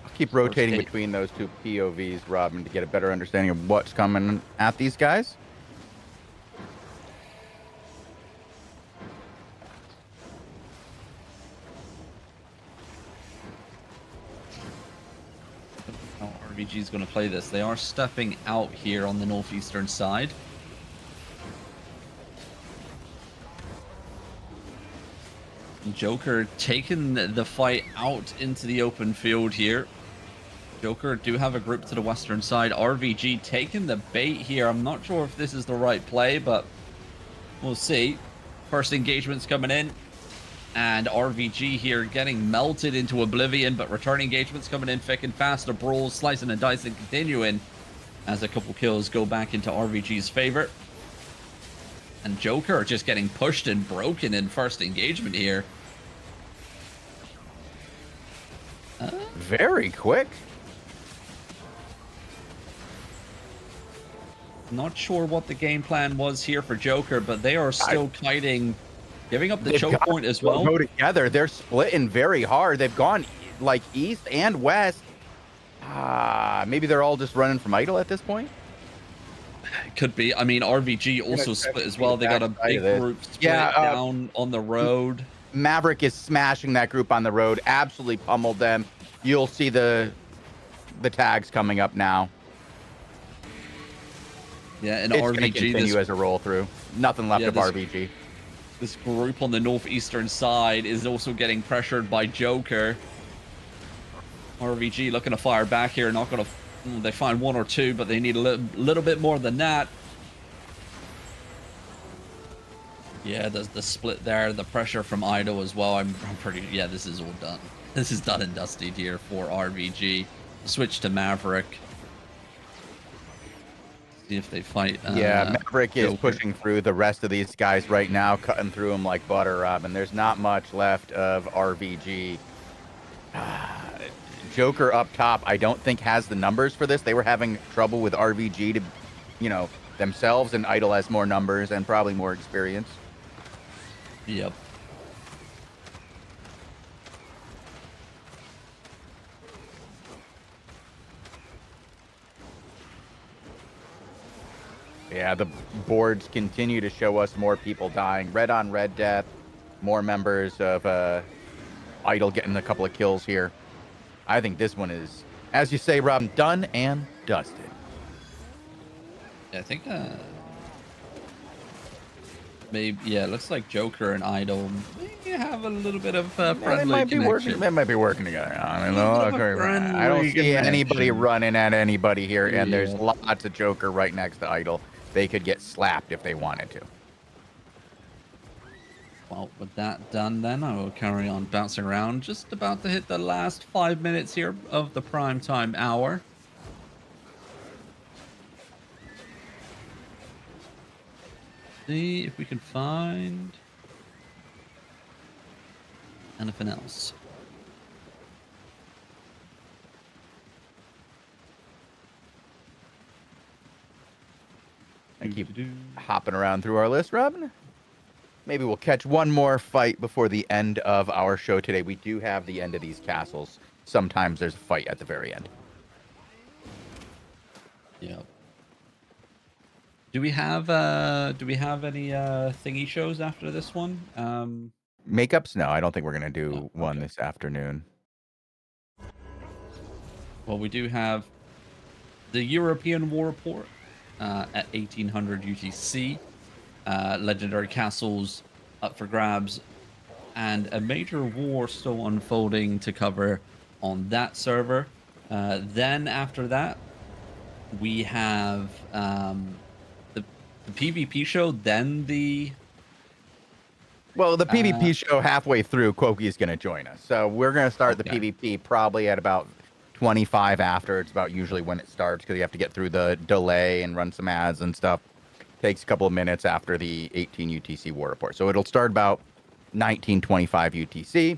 I'll keep rotating between those two POVs, Robin, to get a better understanding of what's coming at these guys. RVG is going to play this. They are stepping out here on the northeastern side. Joker taking the fight out into the open field here. Joker do have a group to the western side. RVG taking the bait here. I'm not sure if this is the right play, but we'll see. First engagement's coming in. And RVG here getting melted into oblivion, but return engagements coming in thick and fast. A brawl, slicing and dicing, continuing as a couple kills go back into RVG's favor. And Joker just getting pushed and broken in first engagement here. Very quick. Not sure what the game plan was here for Joker, but they are still kiting. Giving up the choke point as well. Go together. They're splitting very hard. They've gone like east and west. Maybe they're all just running from Idol at this point. Could be. I mean, RVG also split as well. They got a big group split down on the road. Maverick is smashing that group on the road. Absolutely pummeled them. You'll see the tags coming up now. Yeah, and it's RVG going to continue as a roll through. Nothing left of RVG. This group on the northeastern side is also getting pressured by Joker. RVG looking to fire back here. Not going to. They find one or two, but they need a little bit more than that. Yeah, there's the split there. The pressure from Idol as well. I'm pretty. Yeah, this is all done. This is done and dusted here for RVG. Switch to Maverick. See if they fight. Yeah, Maverick is Joker. pushing through the rest of these guys right now, cutting through them like butter, Robin. There's not much left of RVG. Joker up top, I don't think has the numbers for this. They were having trouble with RVG to, themselves, and Idol has more numbers and probably more experience. Yep. Yeah, the boards continue to show us more people dying. Red on red death. More members of Idle getting a couple of kills here. I think this one is, as you say, Rob, done and dusted. Yeah, I think maybe, yeah, it looks like Joker and Idol maybe have a little bit of friendly connection. They might be working together. I don't see anybody running at anybody here, and there's lots of Joker right next to Idol. They could get slapped if they wanted to. Well, with that done, then I will carry on bouncing around. Just about to hit the last 5 minutes here of the prime time hour. See if we can find anything else. I keep hopping around through our list, Robin. Maybe we'll catch one more fight before the end of our show today. We do have the end of these castles. Sometimes there's a fight at the very end. Yep. Do we have any thingy shows after this one? Makeups? No, I don't think we're gonna do one this afternoon. Well, we do have the European War Report at 1800 UTC. Legendary castles up for grabs, and a major war still unfolding to cover on that server. Then after that, we have the PvP show. Then the PvP show halfway through, Quokey is going to join us. So we're going to start the PvP probably at about 25 after. It's about usually when it starts because you have to get through the delay and run some ads and stuff. Takes a couple of minutes after the 18 UTC war report. So it'll start about 1925 UTC,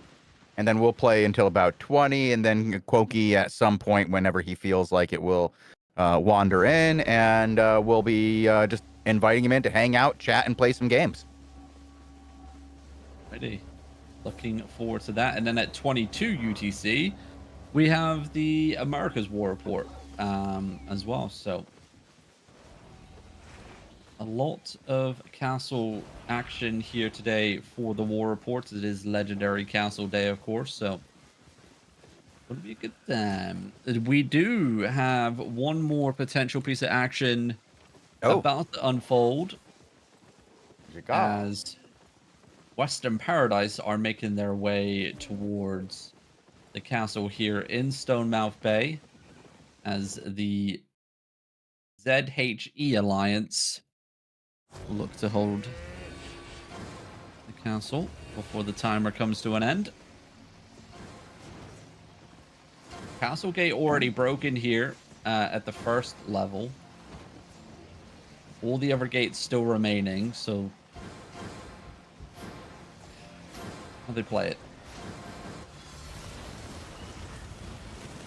and then we'll play until about 20, and then Quokey at some point, whenever he feels like it, will wander in, and we'll be just inviting him in to hang out, chat, and play some games. Ready. Looking forward to that. And then at 22 UTC, we have the America's War Report as well. So a lot of castle action here today for the war reports. It is Legendary Castle Day, of course, so it'll be a good time. We do have one more potential piece of action about to unfold as Western Paradise are making their way towards the castle here in Stonemouth Bay as the ZHE Alliance look to hold the castle before the timer comes to an end. Castle gate already broken here at the first level. All the other gates still remaining, so how they play it.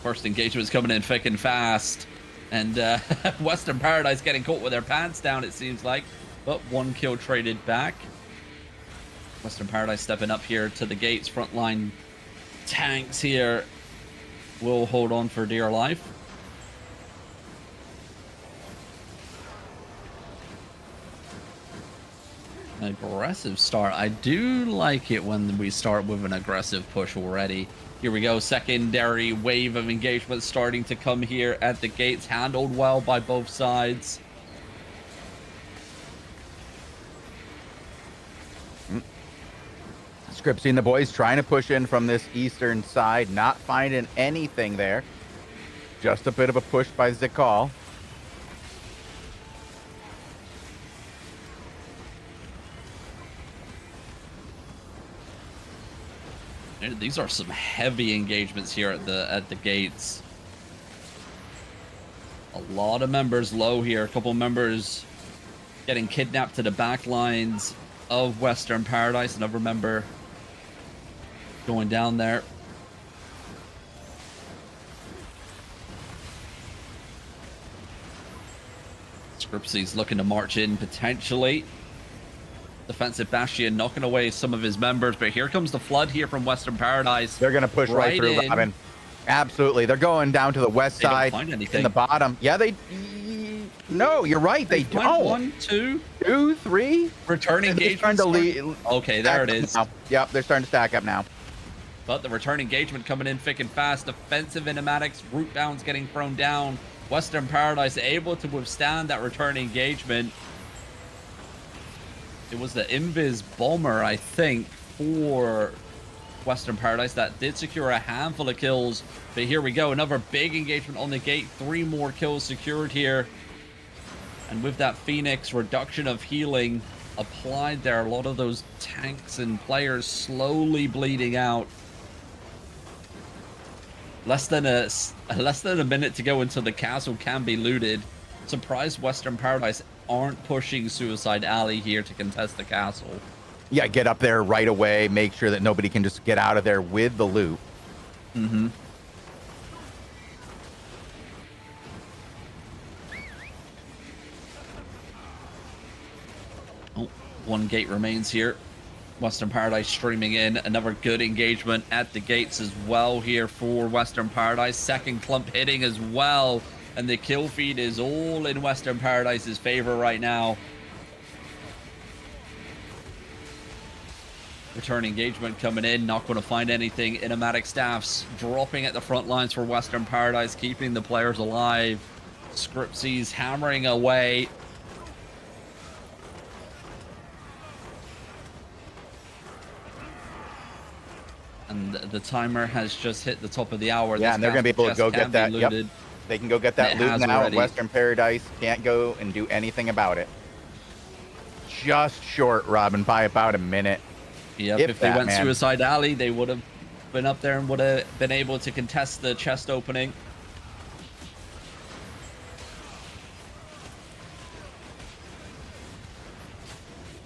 First engagement's coming in thick and fast, and Western Paradise getting caught with their pants down, it seems like. But one kill traded back. Western Paradise stepping up here to the gates. Frontline tanks here will hold on for dear life. Aggressive start. I do like it when we start with an aggressive push already. Here we go. Secondary wave of engagement starting to come here at the gates. Handled well by both sides. Scripsy and the boys trying to push in from this eastern side, not finding anything there. Just a bit of a push by Zikal. These are some heavy engagements here at the gates. A lot of members low here. A couple members getting kidnapped to the back lines of Western Paradise. Another member going down there. Scripsy's looking to march in potentially. Defensive Bastion knocking away some of his members, but here comes the flood here from Western Paradise. They're going to push right through, in. Robin. Absolutely. They're going down to the west side in the bottom. Yeah, No, you're right. They don't. 1, 2. 2, 3. Return They're engagement. starting to lead. Okay, there it is. Yep, they're starting to stack up now. But the return engagement coming in thick and fast. Defensive kinematics, root bounds getting thrown down. Western Paradise able to withstand that return engagement. It was the Invis Bomber, I think, for Western Paradise that did secure a handful of kills. But here we go, another big engagement on the gate. 3 more kills secured here. And with that Phoenix reduction of healing applied there, a lot of those tanks and players slowly bleeding out. Less than a minute to go until the castle can be looted. Surprised Western Paradise aren't pushing Suicide Alley here to contest the castle. Yeah, get up there right away. Make sure that nobody can just get out of there with the loot. Mm-hmm. Oh, 1 gate remains here. Western Paradise streaming in. Another good engagement at the gates as well here for Western Paradise. Second clump hitting as well. And the kill feed is all in Western Paradise's favor right now. Return engagement coming in. Not going to find anything. Inematic staffs dropping at the front lines for Western Paradise, keeping the players alive. Scriptsies hammering away. And the timer has just hit the top of the hour. Yeah, and they're going to be able to go get that. Yep. They can go get that loot now. Already. Western Paradise can't go and do anything about it. Just short, Robin, by about a minute. Yep, if they went Suicide Alley, they would have been up there and would have been able to contest the chest opening.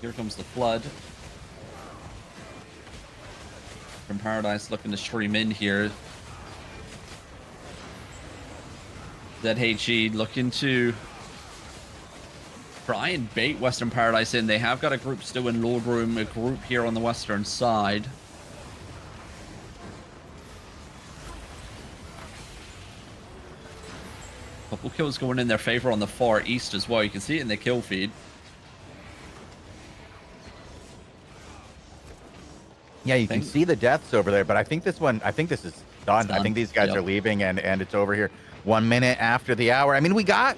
Here comes the flood. From Paradise looking to stream in here. ZHE looking to try and bait Western Paradise in. They have got a group still in Lord Room, a group here on the western side. Couple kills going in their favor on the far east as well. You can see it in the kill feed. Yeah, you can see the deaths over there, but I think this is done. I think these guys are leaving and it's over here. 1 minute after the hour. I mean, we got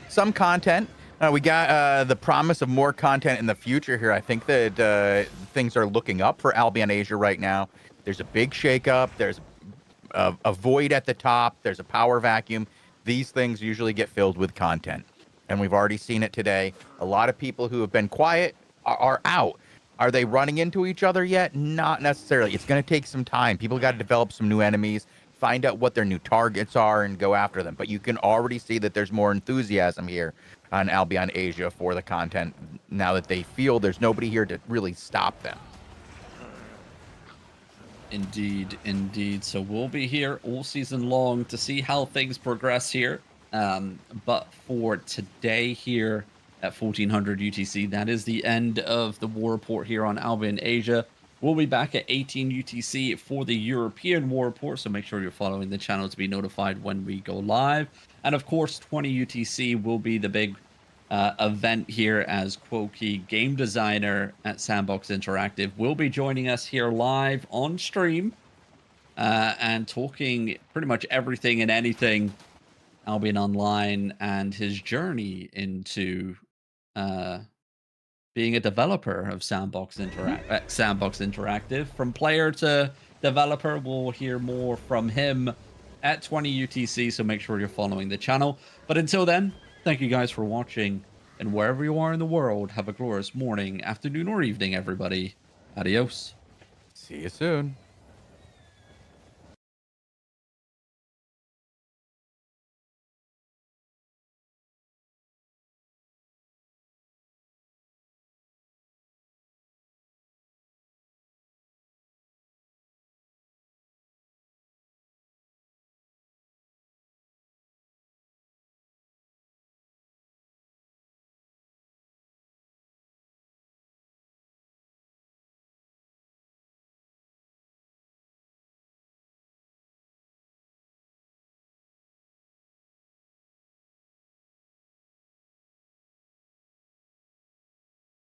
some content. We got the promise of more content in the future here. I think that things are looking up for Albion Asia right now. There's a big shakeup. There's a void at the top. There's a power vacuum. These things usually get filled with content, and we've already seen it today. A lot of people who have been quiet are out. Are they running into each other yet? Not necessarily. It's going to take some time. People got to develop some new enemies, find out what their new targets are, and go after them. But you can already see that there's more enthusiasm here on Albion Asia for the content now that they feel there's nobody here to really stop them. Indeed, indeed. So we'll be here all season long to see how things progress here. But for today here at 1400 UTC, that is the end of the war report here on Albion Asia. We'll be back at 18 UTC for the European war report, so make sure you're following the channel to be notified when we go live. And of course, 20 UTC will be the big event here, as Quokey, game designer at Sandbox Interactive, will be joining us here live on stream and talking pretty much everything and anything Albion Online and his journey into being a developer of Sandbox Interactive. From player to developer, we'll hear more from him at 20 UTC, so make sure you're following the channel. But until then, thank you guys for watching, and wherever you are in the world, have a glorious morning, afternoon, or evening, everybody. Adios. See you soon.